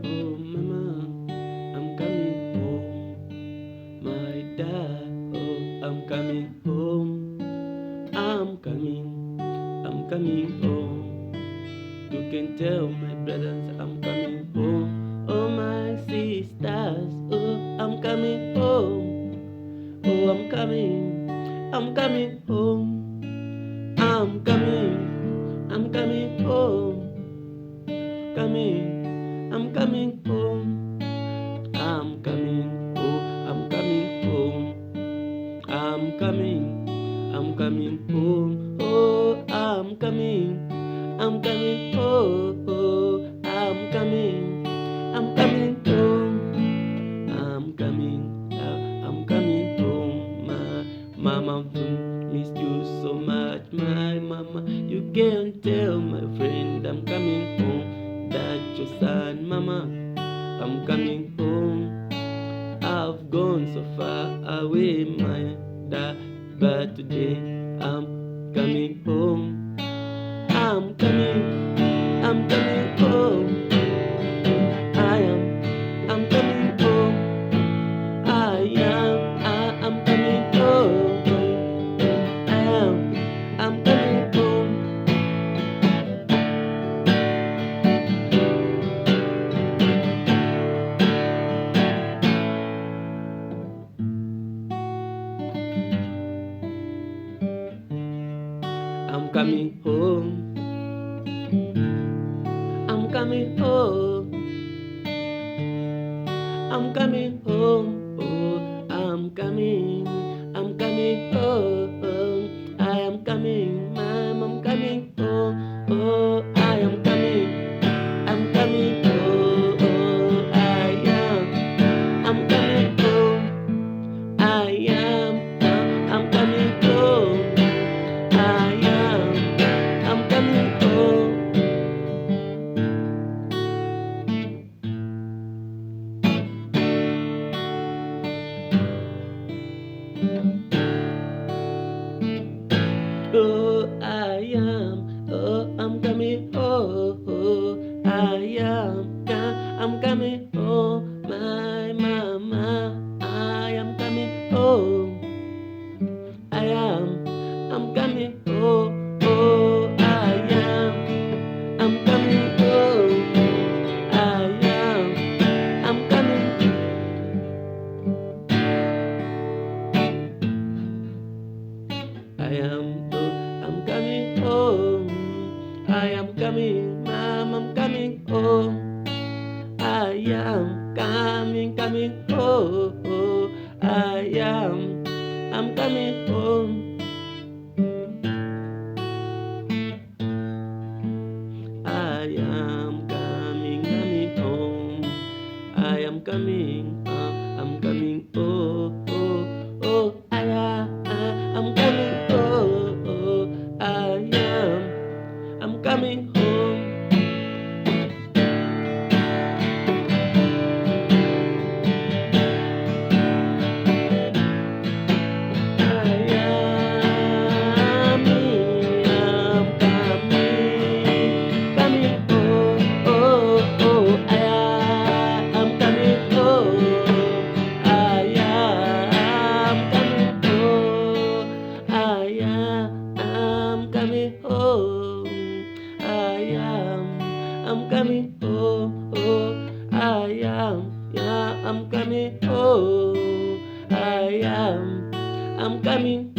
Oh mama, I'm coming home. My dad, oh I'm coming home. I'm coming home. You can tell my brothers I'm coming home. Oh my sisters, oh I'm coming home. Oh I'm coming home. I'm coming home. I'm coming home. I'm coming home. I'm coming home. Oh, I'm coming home. Oh, I'm coming home. I'm coming home. My mama miss you so much, my mama. You can't tell my friend I'm coming home. That's your son, mama. I'm coming home. I've gone so far away, my dad, but today I'm coming home. I'm coming home. I'm coming home. I'm coming home. I'm coming home. I'm coming home. I'm coming home. I'm coming home. Oh, I'm coming home. I am coming, mom. I'm coming home. Oh, I am coming. I'm coming home. Oh, I'm coming home. I'm coming home. I'm coming home. I'm coming home. I'm coming home. My mama, I am coming home. I'm coming home. Oh, I'm coming home. I'm coming. I'm coming home. I am coming, mom, I'm coming home. Coming home. I'm coming home. Coming home. I am coming, I'm coming, oh, oh, oh, I'm coming, oh, oh, I'm coming home. I'm coming home. Oh, I'm coming home. I'm coming